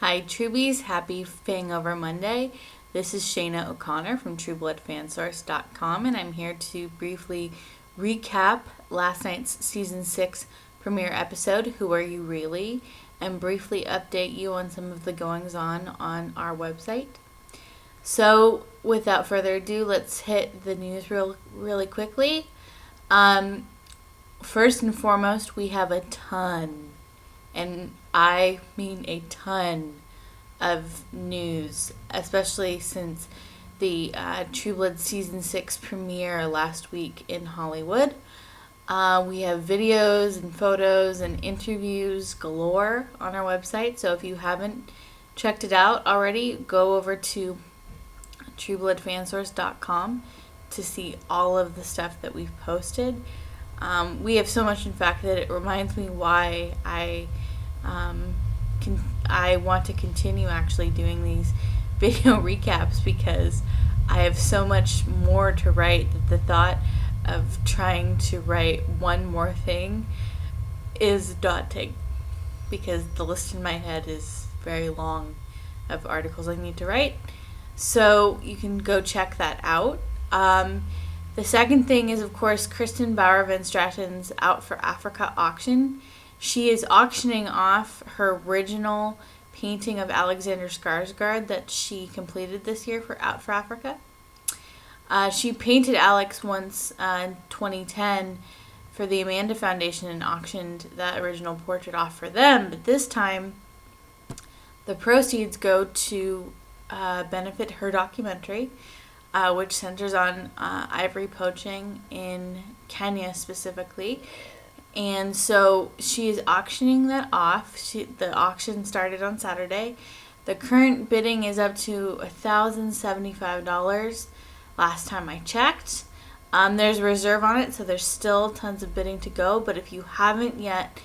Hi, Trubies. Happy Fangover Monday. This is Shayna O'Connor from TrueBloodFansource.com, and I'm here to briefly recap last night's Season 6 premiere episode, Who Are You Really?, and briefly update you on some of the goings-on our website. So, without further ado, let's hit the news really quickly. First and foremost, we have a ton, and I mean a ton of news, especially since the True Blood Season 6 premiere last week in Hollywood. We have videos and photos and interviews galore on our website, so if you haven't checked it out already, go over to TrueBloodFansource.com to see all of the stuff that we've posted. We have so much, in fact, that it reminds me why I want to continue actually doing these video recaps, because I have so much more to write that the thought of trying to write one more thing is daunting, because the list in my head is very long of articles I need to write. So you can go check that out. The second thing is, of course, Kristen Bauer Van Stratton's Out for Africa auction. She is auctioning off her original painting of Alexander Skarsgård that she completed this year for Out for Africa. She painted Alex once in 2010 for the Amanda Foundation and auctioned that original portrait off for them, but this time the proceeds go to benefit her documentary, which centers on ivory poaching in Kenya specifically. And so she is auctioning that off. The auction started on Saturday. The current bidding is up to $1,075 last time I checked. There's a reserve on it, so there's still tons of bidding to go. But if you haven't yet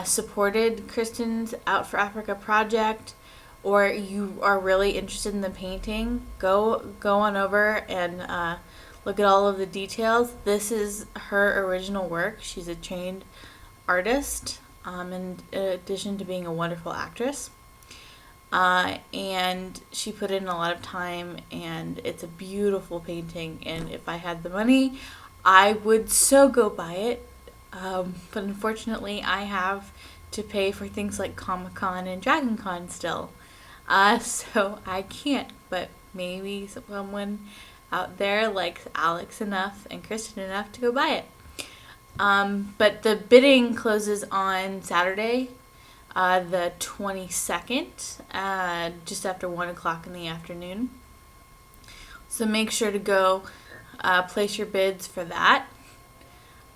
supported Kristen's Out for Africa project, or you are really interested in the painting, go on over and look at all of the details. This is her original work. She's a trained artist, in addition to being a wonderful actress. And she put in a lot of time, and it's a beautiful painting. And if I had the money, I would so go buy it. But unfortunately, I have to pay for things like Comic-Con and Dragon Con still. So I can't, but maybe someone out there likes Alex enough and Kristen enough to go buy it. But the bidding closes on Saturday, the 22nd, just after 1 o'clock in the afternoon. So make sure to go place your bids for that.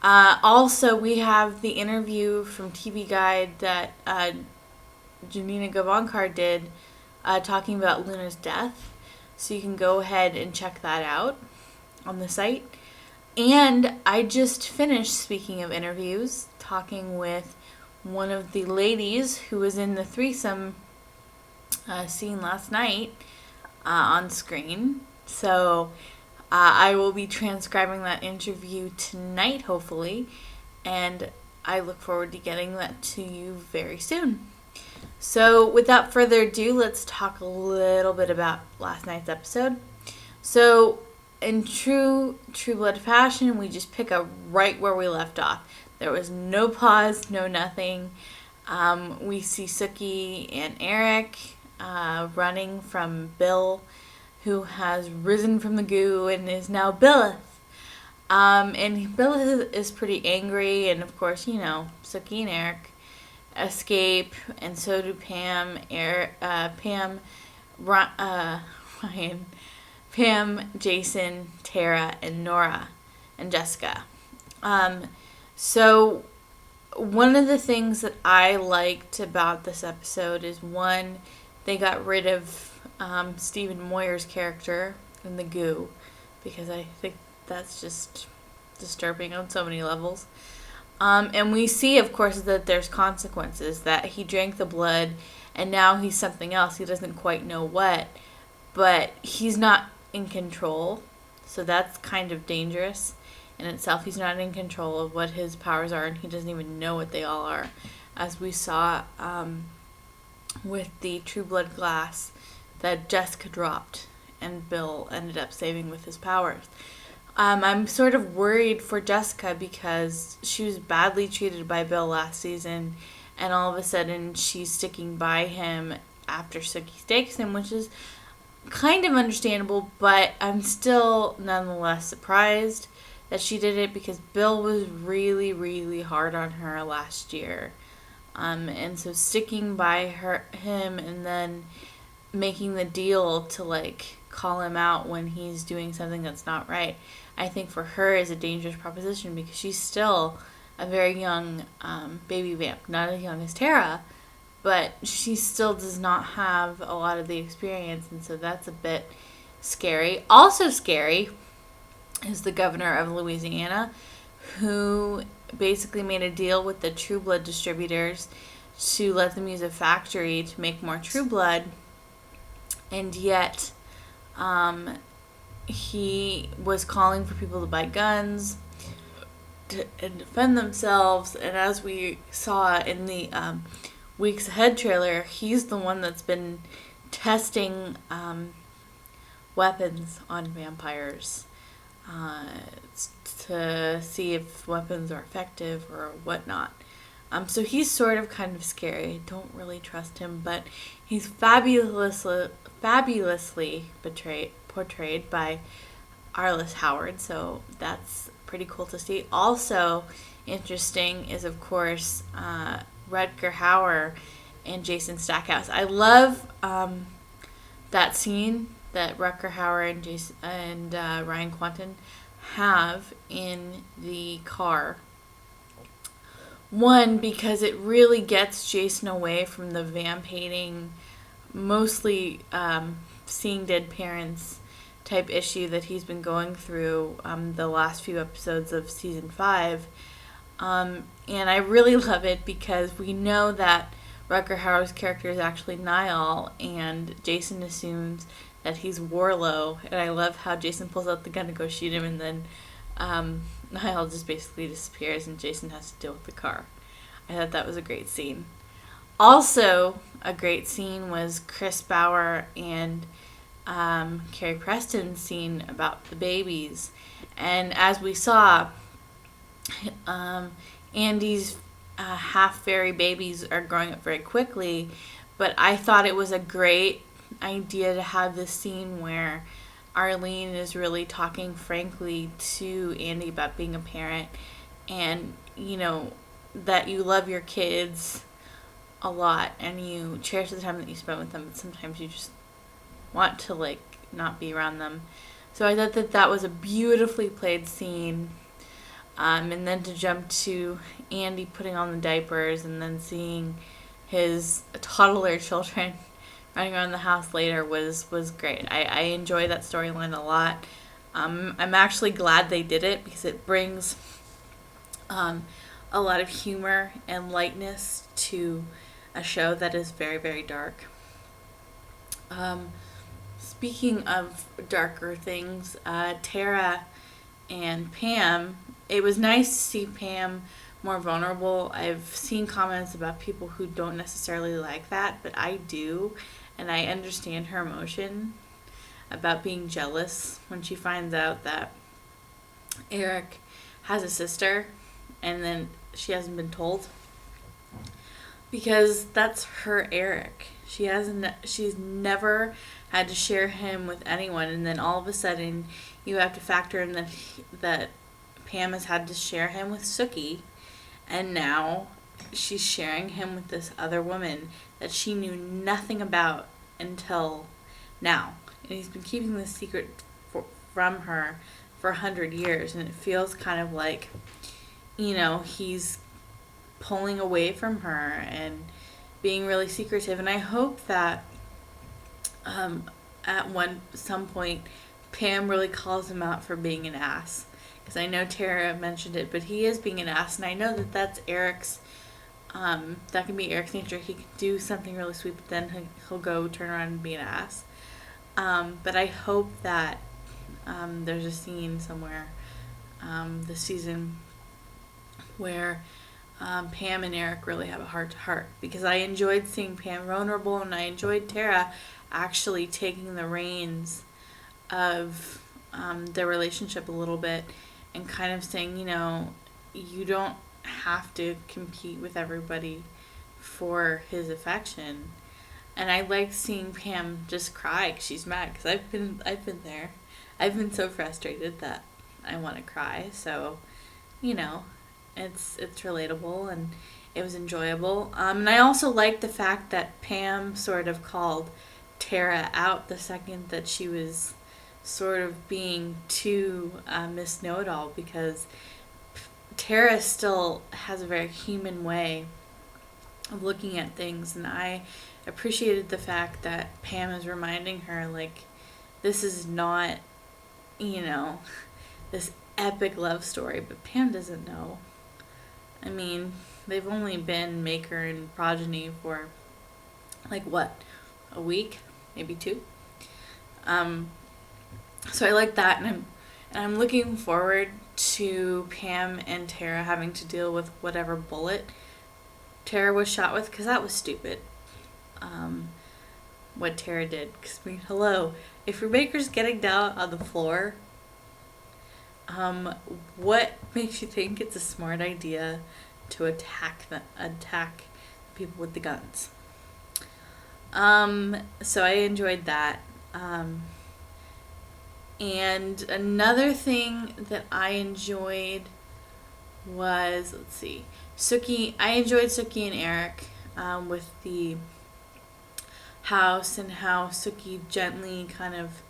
Also, we have the interview from TV Guide that Janina Gavankar did, talking about Luna's death. So you can go ahead and check that out on the site. And I just finished, speaking of interviews, talking with one of the ladies who was in the threesome scene last night on screen. So I will be transcribing that interview tonight, hopefully. And I look forward to getting that to you very soon. So without further ado, let's talk a little bit about last night's episode. So in true Blood fashion, we just pick up right where we left off. There was no pause, no nothing. We see Sookie and Eric running from Bill, who has risen from the goo and is now Billith. And Bill is pretty angry, and of course, Sookie and Eric escape, and so do Pam, Ryan, Pam, Jason, Tara, and Nora, and Jessica. So one of the things that I liked about this episode is, one, they got rid of Stephen Moyer's character in the goo, because I think that's just disturbing on so many levels. And we see, of course, that there's consequences, that he drank the blood and now he's something else. He doesn't quite know what, but he's not in control. So that's kind of dangerous in itself. He's not in control of what his powers are, and he doesn't even know what they all are, as we saw with the True Blood glass that Jessica dropped and Bill ended up saving with his powers. I'm sort of worried for Jessica because she was badly treated by Bill last season, and all of a sudden she's sticking by him after Sookie stakes him, which is kind of understandable, but I'm still nonetheless surprised that she did it because Bill was really, really hard on her last year. And so sticking by him and then making the deal to like call him out when he's doing something that's not right, I think for her is a dangerous proposition because she's still a very young baby vamp, not as young as Tara, but she still does not have a lot of the experience, and so that's a bit scary. Also scary is the governor of Louisiana, who basically made a deal with the True Blood distributors to let them use a factory to make more True Blood, and yet he was calling for people to buy guns and defend themselves, and as we saw in the Weeks Ahead trailer, he's the one that's been testing weapons on vampires to see if weapons are effective or whatnot. So he's sort of kind of scary. I don't really trust him, but he's fabulously portrayed by Arliss Howard, so that's pretty cool to see. Also interesting is, of course, Rutger Hauer and Jason Stackhouse. I love that scene that Rutger Hauer and Ryan Quanten have in the car. One, because it really gets Jason away from the vamp hating, mostly seeing dead parents type issue that he's been going through the last few episodes of season 5. And I really love it because we know that Rutger Hauer's character is actually Niall, and Jason assumes that he's Warlow. And I love how Jason pulls out the gun to go shoot him, and then Niall just basically disappears, and Jason has to deal with the car. I thought that was a great scene. Also, a great scene was Chris Bauer and Carrie Preston's scene about the babies. And as we saw, Andy's half-fairy babies are growing up very quickly, but I thought it was a great idea to have this scene where Arlene is really talking frankly to Andy about being a parent, and, you know, that you love your kids a lot and you cherish the time that you spend with them, but sometimes you just want to, like, not be around them. So I thought that that was a beautifully played scene. And then to jump to Andy putting on the diapers and then seeing his toddler children running around the house later was great. I enjoy that storyline a lot. I'm actually glad they did it because it brings a lot of humor and lightness to a show that is very, very dark. Speaking of darker things, Tara and Pam, it was nice to see Pam more vulnerable. I've seen comments about people who don't necessarily like that, but I do, and I understand her emotion about being jealous when she finds out that Eric has a sister and then she hasn't been told, because that's her Eric. She's never had to share him with anyone, and then all of a sudden you have to factor in that Pam has had to share him with Sookie, and now she's sharing him with this other woman that she knew nothing about until now. And he's been keeping this secret from her for 100 years, and it feels kind of like, you know, he's pulling away from her and being really secretive. And I hope that at some point Pam really calls him out for being an ass. Because I know Tara mentioned it, but he is being an ass, and I know that that's Eric's, that can be Eric's nature. He can do something really sweet, but then he'll go turn around and be an ass. But I hope that there's a scene somewhere this season where Pam and Eric really have a heart to heart, because I enjoyed seeing Pam vulnerable, and I enjoyed Tara actually taking the reins of their relationship a little bit and kind of saying, you don't have to compete with everybody for his affection. And I like seeing Pam just cry because she's mad, because I've been there. I've been so frustrated that I want to cry. So, it's relatable, and it was enjoyable. And I also like the fact that Pam sort of called Tara out the second that she was sort of being too Miss Know-It-All, because Tara still has a very human way of looking at things, and I appreciated the fact that Pam is reminding her, like, this is not, this epic love story, but Pam doesn't know. I mean, they've only been Maker and Progeny for, like, what, a week? Maybe 2? So I like that, and I'm looking forward to Pam and Tara having to deal with whatever bullet Tara was shot with, because that was stupid. What Tara did. Because, hello, if your Maker's getting down on the floor, what makes you think it's a smart idea to attack people with the guns? So I enjoyed that. And another thing that I enjoyed was, Sookie. I enjoyed Sookie and Eric with the house, and how Sookie gently kind of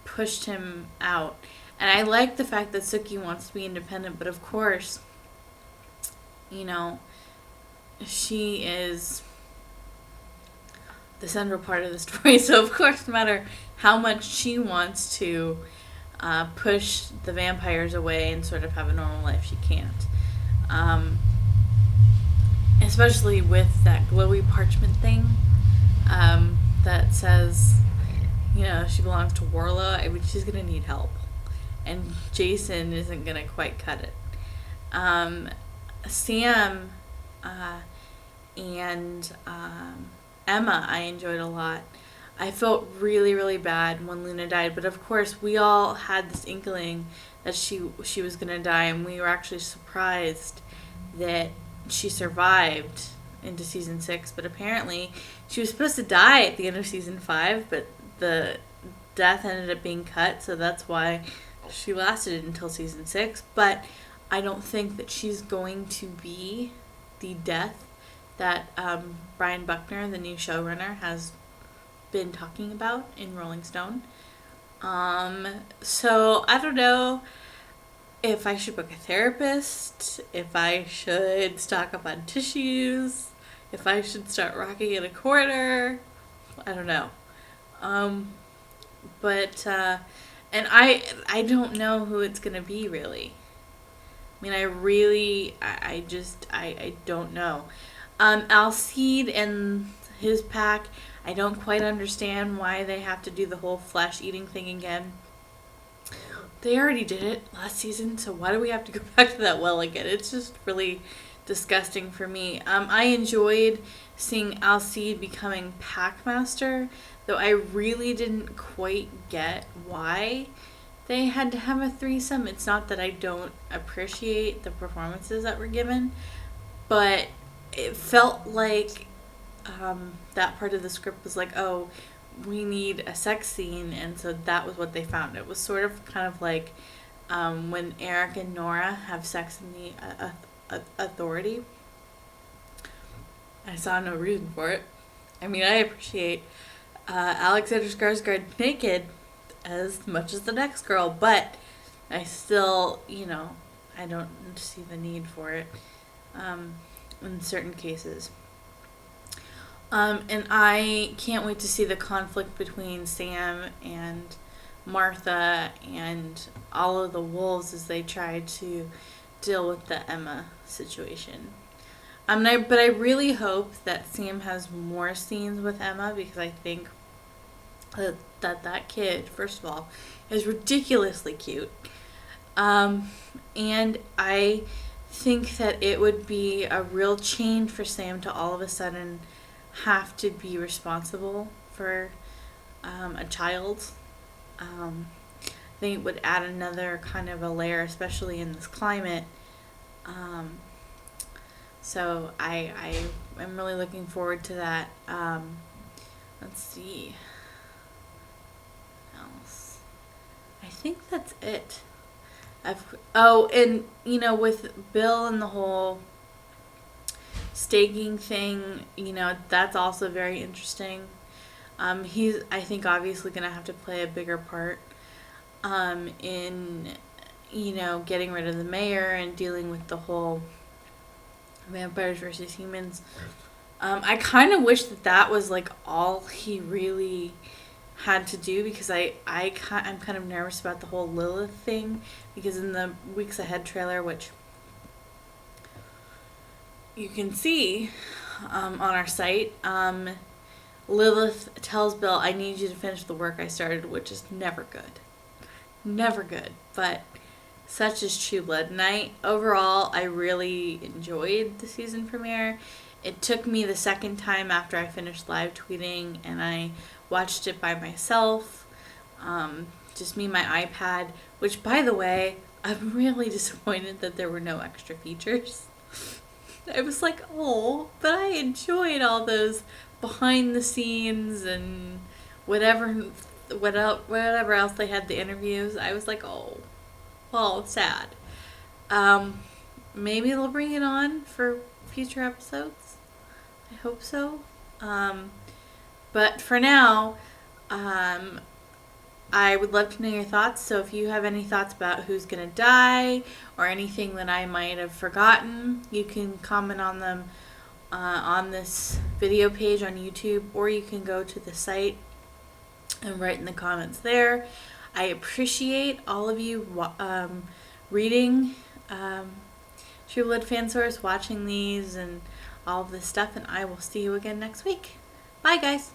pushed him out. And I like the fact that Sookie wants to be independent, but of course, she is the central part of the story. So of course, no matter how much she wants to push the vampires away and sort of have a normal life, she can't. Especially with that glowy parchment thing that says, she belongs to Warla. I mean, she's going to need help. And Jason isn't going to quite cut it. Sam and Emma I enjoyed a lot. I felt really, really bad when Luna died, but of course we all had this inkling that she was going to die, and we were actually surprised that she survived into season 6, but apparently she was supposed to die at the end of season 5, but the death ended up being cut, so that's why she lasted until season 6. But I don't think that she's going to be the death that Brian Buckner, the new showrunner, has been talking about in Rolling Stone. So I don't know if I should book a therapist, if I should stock up on tissues, if I should start rocking in a corner. I don't know. And I don't know who it's gonna be, really. I mean, I don't know. Alcide and his pack, I don't quite understand why they have to do the whole flesh eating thing again. They already did it last season, so why do we have to go back to that well again? It's just really disgusting for me. I enjoyed seeing Alcide becoming Packmaster, though I really didn't quite get why they had to have a threesome. It's not that I don't appreciate the performances that were given, but it felt like that part of the script was like, oh, we need a sex scene, and so that was what they found. It was sort of kind of like when Eric and Nora have sex in the Authority. I saw no reason for it. I mean, I appreciate Alexander Skarsgård naked as much as the next girl, but I still, I don't see the need for it in certain cases. And I can't wait to see the conflict between Sam and Martha and all of the wolves as they try to deal with the Emma situation. But I really hope that Sam has more scenes with Emma, because I think that kid, first of all, is ridiculously cute. And I think that it would be a real change for Sam to all of a sudden have to be responsible for a child. I think it would add another kind of a layer, especially in this climate. Um, so I am really looking forward to that. Let's see. What else? I think that's it. And with Bill and the whole staking thing, that's also very interesting. He's, I think, obviously going to have to play a bigger part in, getting rid of the mayor and dealing with the whole vampires versus humans. I kind of wish that was like all he really had to do, because I'm kind of nervous about the whole Lilith thing, because in the Weeks Ahead trailer, which you can see on our site, Lilith tells Bill, "I need you to finish the work I started," which is never good. Never good. But such is True Blood. And overall, I really enjoyed the season premiere. It took me the second time after I finished live tweeting, and I watched it by myself. Just me and my iPad, which, by the way, I'm really disappointed that there were no extra features. I was like, oh, but I enjoyed all those behind the scenes and whatever else they had, the interviews. I was like, oh, sad. Maybe they'll bring it on for future episodes. I hope so. But for now, I would love to know your thoughts. So if you have any thoughts about who's going to die or anything that I might have forgotten, you can comment on them on this video page on YouTube, or you can go to the site and write in the comments there. I appreciate all of you reading True Blood Fan Source, watching these and all of this stuff, and I will see you again next week. Bye, guys.